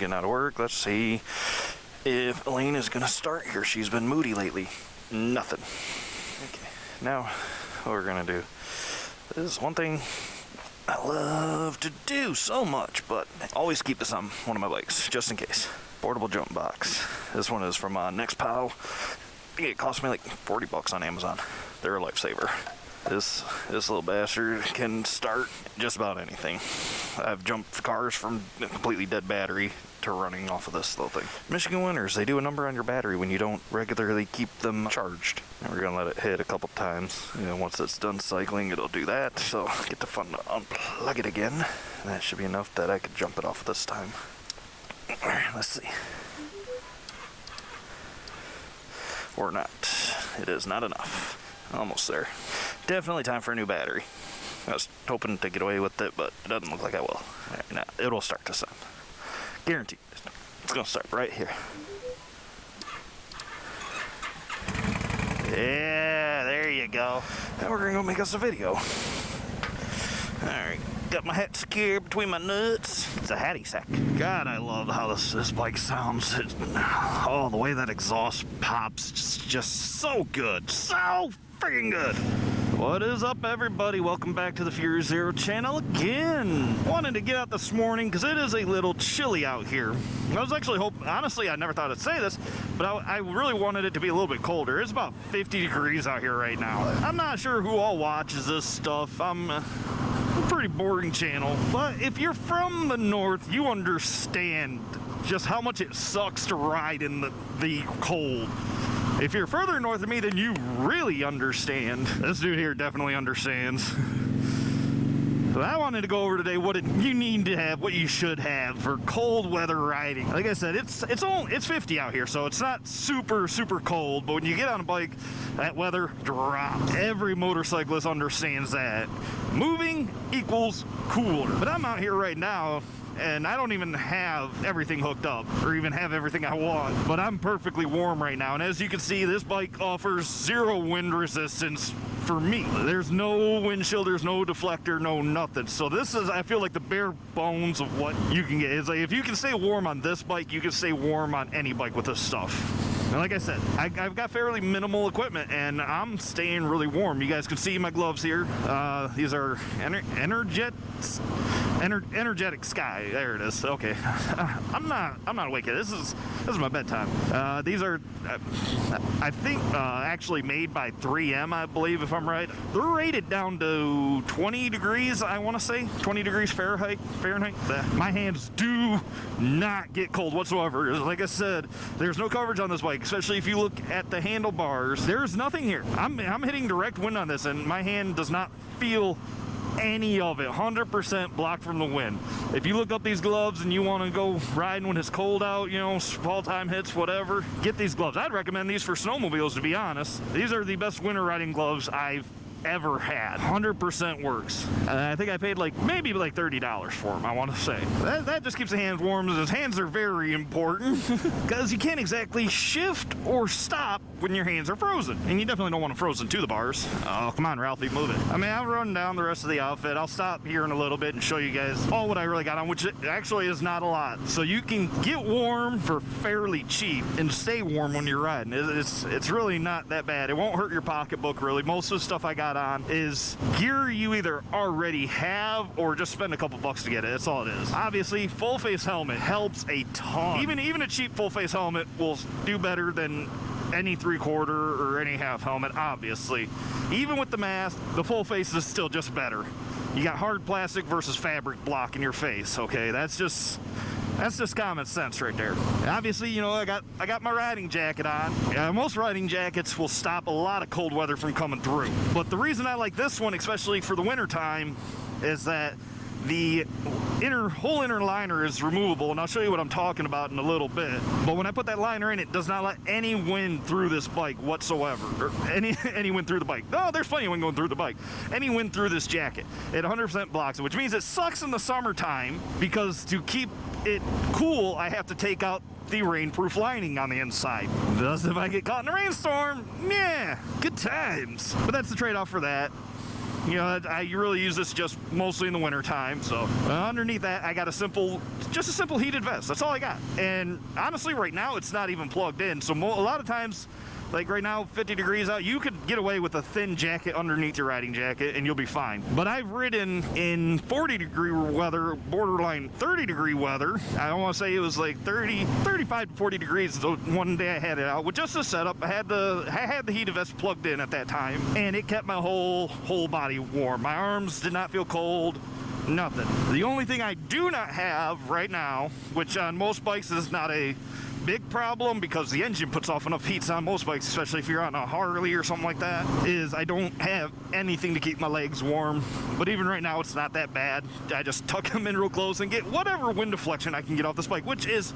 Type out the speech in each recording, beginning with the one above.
getting out of work. Let's see if Elaine is gonna start here. She's been moody lately. Nothing. Okay, now what we're gonna do. This is one thing I love to do so much, but I always keep this on one of my bikes, just in case. Portable jump box. This one is from NextPow. I think it cost me like 40 bucks on Amazon. They're a lifesaver. This little bastard can start just about anything. I've jumped cars from a completely dead battery to running off of this little thing. Michigan winters, they do a number on your battery when you don't regularly keep them charged. And we're gonna let it hit a couple times. You know, once it's done cycling, it'll do that. So get the fun to unplug it again. And that should be enough that I could jump it off this time. Alright, let's see. Or not. It is not enough. Almost there. Definitely time for a new battery. I was hoping to get away with it, but it doesn't look like I will. Right, now, it'll start to sound. Guaranteed. It's gonna start right here. Yeah, there you go. Now we're gonna go make us a video. Alright, got my hat secured between my nuts. It's a hattie sack. God, I love how this bike sounds. Oh, the way that exhaust pops, just so good. So freaking good. What is up, everybody? Welcome back to the Fury Zero channel again. Wanted to get out this morning because it is a little chilly out here. I was actually hoping, honestly, I never thought I'd say this, but I really wanted it to be a little bit colder. It's about 50 degrees out here right now. I'm not sure who all watches this stuff. I'm a pretty boring channel, but if you're from the north, you understand just how much it sucks to ride in the cold. If you're further north of me, then you really understand. This dude here definitely understands. So I wanted to go over today what you need to have, what you should have for cold weather riding. Like I said, it's 50 out here, so it's not super cold, but when you get on a bike, that weather drops. Every motorcyclist understands that. Moving equals cooler. But I'm out here right now, and I don't even have everything hooked up or even have everything I want, but I'm perfectly warm right now. And as you can see, this bike offers zero wind resistance for me. There's no windshield, there's no deflector, no nothing. So this is, I feel like, the bare bones of what you can get. It's like, if you can stay warm on this bike, you can stay warm on any bike with this stuff. And like I said, I've got fairly minimal equipment, and I'm staying really warm. You guys can see my gloves here. These are Energetic Sky. There it is. Okay, I'm not awake yet. This is my bedtime. These are, I think, actually made by 3M, I believe, if I'm right. They're rated down to 20 degrees. I want to say 20 degrees Fahrenheit. My hands do not get cold whatsoever. Like I said, there's no coverage on this bike, especially if you look at the handlebars. There's nothing here. I'm hitting direct wind on this, and my hand does not feel any of it. 100% blocked from the wind. If you look up these gloves and you want to go riding when it's cold out, you know, fall time hits, whatever, get these gloves. I'd recommend these for snowmobiles, to be honest. These are the best winter riding gloves I've ever had. 100% works. I think I paid maybe $30 for them, I want to say. That just keeps the hands warm. His hands are very important because you can't exactly shift or stop when your hands are frozen, and you definitely don't want them frozen to the bars. Oh, come on, Ralphie, move it. I mean, I'll run down the rest of the outfit. I'll stop here in a little bit and show you guys all what I really got on, which actually is not a lot. So you can get warm for fairly cheap and stay warm when you're riding. It's really not that bad. It won't hurt your pocketbook, really. Most of the stuff I got on is gear you either already have or just spend a couple bucks to get it. That's all it is. Obviously, full face helmet helps a ton. Even a cheap full face helmet will do better than any 3/4 or any half helmet, obviously. Even with the mask, the full face is still just better. You got hard plastic versus fabric blocking your face, okay? That's just common sense right there. Obviously, you know, I got my riding jacket on. Yeah, most riding jackets will stop a lot of cold weather from coming through. But the reason I like this one, especially for the winter time, is that the whole inner liner is removable, and I'll show you what I'm talking about in a little bit. But when I put that liner in, it does not let any wind through this bike whatsoever, or any wind through the bike. Oh, there's plenty of wind going through the bike. Any wind through this jacket, it 100% blocks it, which means it sucks in the summertime because to keep it cool, I have to take out the rainproof lining on the inside. Thus, if I get caught in a rainstorm, yeah, good times. But that's the trade-off for that. You know, I really use this just mostly in the winter time. So underneath that, I got just a simple heated vest. That's all I got. And honestly, right now, it's not even plugged in. So a lot of times, like right now, 50 degrees out, you could get away with a thin jacket underneath your riding jacket and you'll be fine. But I've ridden in 40-degree weather, borderline 30-degree weather. I don't want to say it was like 35 to 40 degrees. The one day I had it out with just the setup. I had the heated vest plugged in at that time, and it kept my whole body warm. My arms did not feel cold. Nothing. The only thing I do not have right now, which on most bikes is not a big problem because the engine puts off enough heat on most bikes, especially if you're on a Harley or something like that, is I don't have anything to keep my legs warm. But even right now, it's not that bad. I just tuck them in real close and get whatever wind deflection I can get off this bike, which is,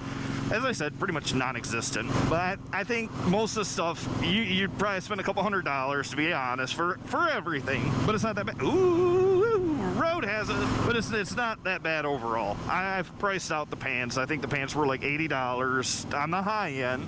as I said, pretty much non-existent. But I think most of the stuff, you'd probably spend a couple $100, to be honest, for everything. But it's not that bad. Ooh, road hazard. But it's not that bad overall. I've priced out the pants. I think the pants were like $80 on the high end.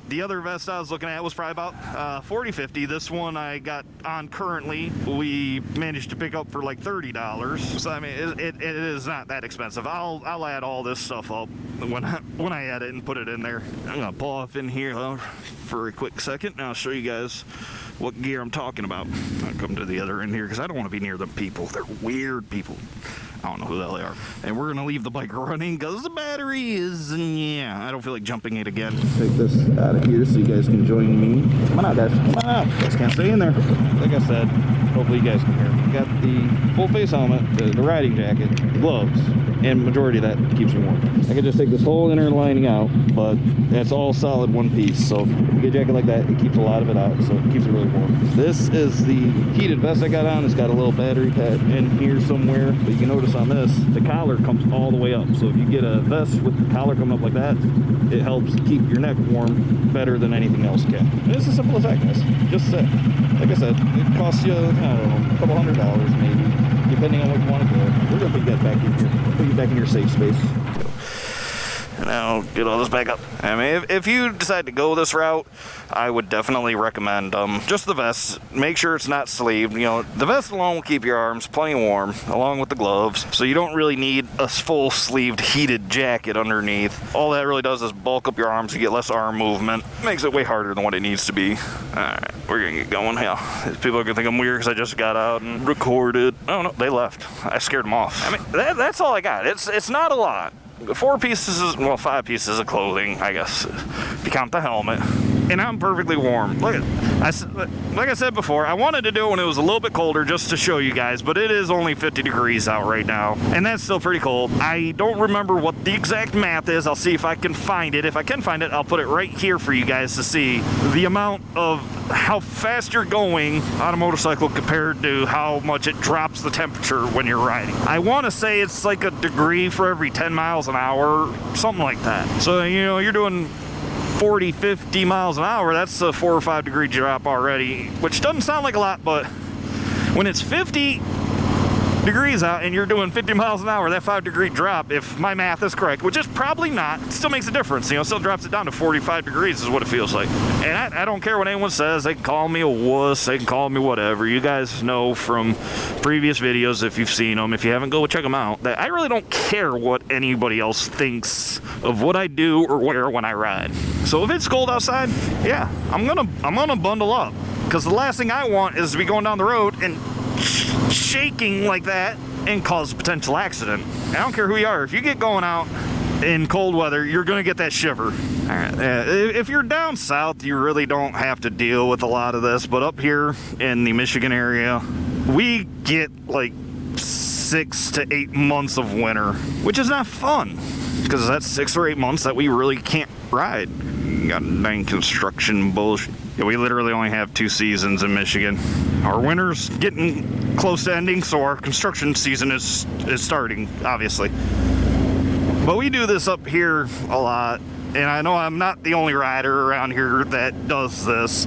The other vest I was looking at was probably about $40-50. This one I got on currently, we managed to pick up for like $30. So I mean, it is not that expensive. I'll add all this stuff up when I add it and put it in there. I'm gonna pull off in here for a quick second, and I'll show you guys what gear I'm talking about. I'll come to the other end here because I don't want to be near them people. They're weird people. I don't know who the hell they are. And we're gonna leave the bike running because the battery is, yeah, I don't feel like jumping it again. Take this out of here so you guys can join me. Come on out, guys. Come on out. You guys can't stay in there. Like I said, hopefully you guys can hear me. Got the full face helmet, the riding jacket, gloves, and majority of that keeps me warm. I could just take this whole inner lining out, but that's all solid one piece. So if you get a jacket like that, it keeps a lot of it out, so it keeps it really warm. This is the heated vest I got on. It's got a little battery pad in here somewhere, but you can notice on this, the collar comes all the way up. So if you get a vest with the collar coming up like that, it helps keep your neck warm better than anything else can. And it's as simple as that, guys. Just like I said, it costs you, I don't know, a couple $100 maybe, depending on what you want to do. We're gonna put you guys back in here, put you back in your safe space. And I'll get all this back up. I mean, if you decide to go this route, I would definitely recommend just the vest. Make sure it's not sleeved. You know, the vest alone will keep your arms plenty warm, along with the gloves. So you don't really need a full sleeved heated jacket underneath. All that really does is bulk up your arms. You get less arm movement. Makes it way harder than what it needs to be. Alright, we're gonna get going. Yeah, people are gonna think I'm weird because I just got out and recorded. Oh no, they left. I scared them off. I mean, that's all I got. It's not a lot. 5 pieces of clothing, I guess, if you count the helmet. And I'm perfectly warm. Like I said before, I wanted to do it when it was a little bit colder just to show you guys, but it is only 50 degrees out right now, and that's still pretty cold. I don't remember what the exact math is. I'll see if I can find it. If I can find it, I'll put it right here for you guys to see the amount of how fast you're going on a motorcycle compared to how much it drops the temperature when you're riding. I want to say it's like a degree for every 10 miles an hour, something like that. So, you know, you're doing 40, 50 miles an hour, that's a 4 or 5 degree drop already, which doesn't sound like a lot, but when it's 50 degrees out and you're doing 50 miles an hour, that 5 degree drop, if my math is correct, which is probably not, it still makes a difference. You know, still drops it down to 45 degrees is what it feels like. And I don't care what anyone says. They can call me a wuss, they can call me whatever. You guys know from previous videos, if you've seen them, if you haven't, go check them out, that I really don't care what anybody else thinks of what I do or wear when I ride. So if it's cold outside, yeah, I'm gonna bundle up, because the last thing I want is to be going down the road and shaking like that and cause a potential accident. I don't care who you are. If you get going out in cold weather, you're gonna get that shiver. All right. If you're down south, you really don't have to deal with a lot of this, but up here in the Michigan area, we get like 6 to 8 months of winter, which is not fun, because that's 6 or 8 months that we really can't ride. You got dang construction bullshit. Yeah, we literally only have 2 seasons in Michigan. Our winter's getting close to ending, so our construction season is starting, obviously. But we do this up here a lot, and I know I'm not the only rider around here that does this.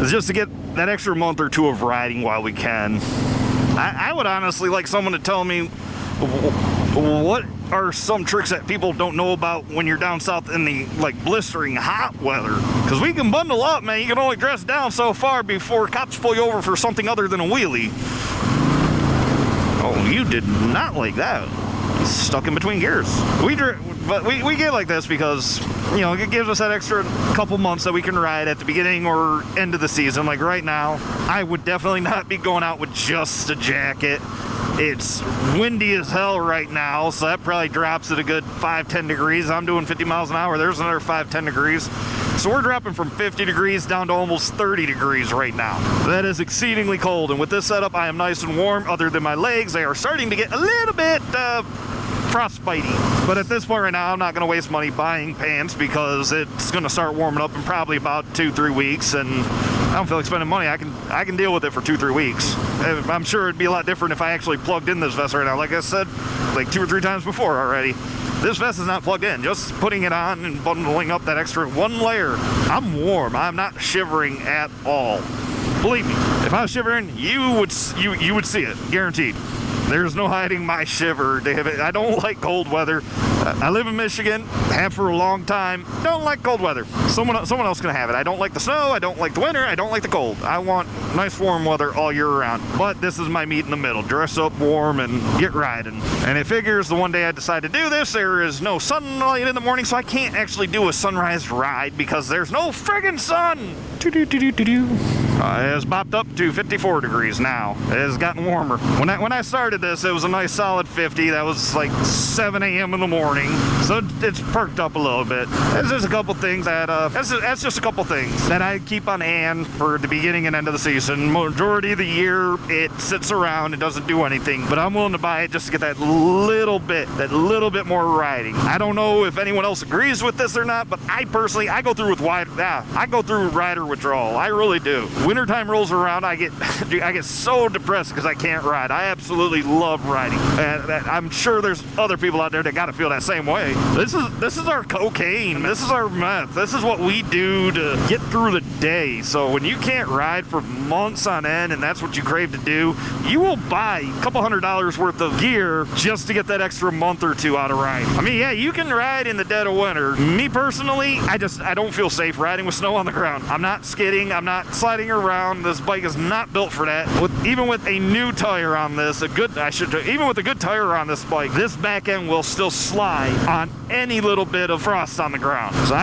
It's just to get that extra month or 2 of riding while we can. I would honestly like someone to tell me what are some tricks that people don't know about when you're down south in the like blistering hot weather, because we can bundle up, man. You can only dress down so far before cops pull you over for something other than a wheelie. Oh, you did not like that. Stuck in between gears. We get like this because, you know, it gives us that extra couple months that we can ride at the beginning or end of the season. Like right now, I would definitely not be going out with just a jacket. It's windy as hell right now, so that probably drops at a good 5-10 degrees. I'm doing 50 miles an hour. There's another 5-10 degrees. So we're dropping from 50 degrees down to almost 30 degrees right now. That is exceedingly cold, and with this setup, I am nice and warm. Other than my legs, they are starting to get a little bit frostbitey. But at this point right now, I'm not going to waste money buying pants because it's going to start warming up in probably about 2-3 weeks, and I don't feel like spending money. I can deal with it for 2-3 weeks. I'm sure it'd be a lot different if I actually plugged in this vest right now. Like I said, like 2 or 3 times before already. This vest is not plugged in. Just putting it on and bundling up that extra 1 layer. I'm warm. I'm not shivering at all. Believe me, if I was shivering, you would see it, guaranteed. There's no hiding my shiver, David. I don't like cold weather. I live in Michigan, have for a long time. Don't like cold weather. Someone else can have it. I don't like the snow. I don't like the winter. I don't like the cold. I want nice warm weather all year round. But this is my meat in the middle. Dress up warm and get riding. And it figures the one day I decide to do this, there is no sunlight in the morning, so I can't actually do a sunrise ride because there's no friggin' sun. It has bopped up to 54 degrees now. It has gotten warmer. When I started this, it was a nice solid 50. That was like 7 a.m. in the morning. So it's perked up a little bit. There's just a couple things that, that's just a couple things that I keep on hand for the beginning and end of the season. Majority of the year, it sits around. It doesn't do anything. But I'm willing to buy it just to get that little bit more riding. I don't know if anyone else agrees with this or not, but I personally, I go through rider withdrawal. I really do. Wintertime rolls around, I get so depressed because I can't ride. I absolutely love riding. And I'm sure there's other people out there that gotta feel that same way. This is our cocaine. This is our meth. This is what we do to get through the day. So when you can't ride for months on end and that's what you crave to do, you will buy a couple $100 worth of gear just to get that extra month or two out of riding. I mean, yeah, you can ride in the dead of winter. Me personally, I don't feel safe riding with snow on the ground. I'm not skidding. I'm not sliding around. This bike is not built for that. Even with a new tire on this, even with a good tire on this bike, this back end will still slide on any little bit of frost on the ground. So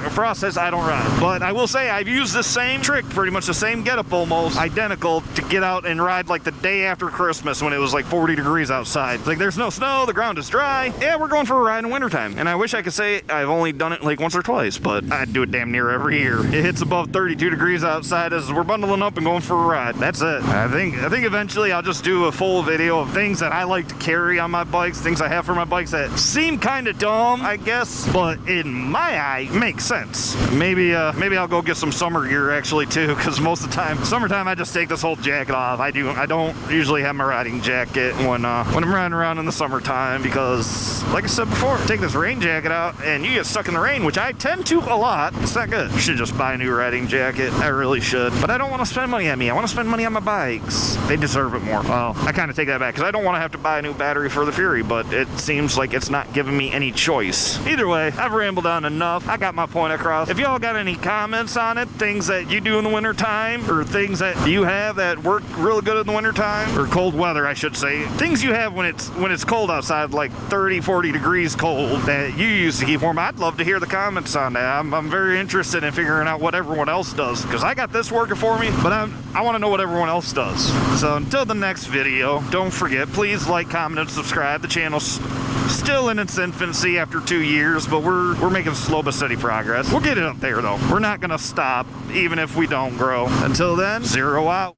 frost says I don't ride. But I will say I've used the same trick, pretty much the same getup almost, identical, to get out and ride like the day after Christmas when it was like 40 degrees outside. Like there's no snow, the ground is dry. Yeah, we're going for a ride in wintertime. And I wish I could say I've only done it like once or twice, but I do it damn near every year. It hits above 32 degrees outside as we're bundling up and going for a ride. That's it. I think eventually I'll just do a full video of things that I like to carry on my bikes, things I have for my bikes that seem kind of dumb, I guess, but in my eye makes sense. Maybe I'll go get some summer gear actually too, because most of the time, summertime, I just take this whole jacket off. I don't usually have my riding jacket when I'm riding around in the summertime because, like I said before, take this rain jacket out and you get stuck in the rain, which I tend to a lot. It's not good. I should just buy a new riding jacket. I really should. But I don't want to spend money on me. I want to spend money on my bikes. They deserve it more. Well, I kind of take that back because I don't want to have to buy a new battery for the Fury, but it seems like it's not giving me any choice. Either way, I've rambled on enough. I got my point across. If y'all got any comments on it, things that you do in the wintertime, or things that you have that work really good in the wintertime, or cold weather, I should say, things you have when it's cold outside, like 30, 40 degrees cold, that you use to keep warm, I'd love to hear the comments on that. I'm very interested in figuring out what everyone else does, because I got this working for me, but I want to know what everyone else does. So until the next video, don't forget, please like, comment, and subscribe. The channel's still in its infancy after 2 years, but we're making slow but steady progress. We'll get it up there though. We're not gonna stop even if we don't grow. Until then, 0 out.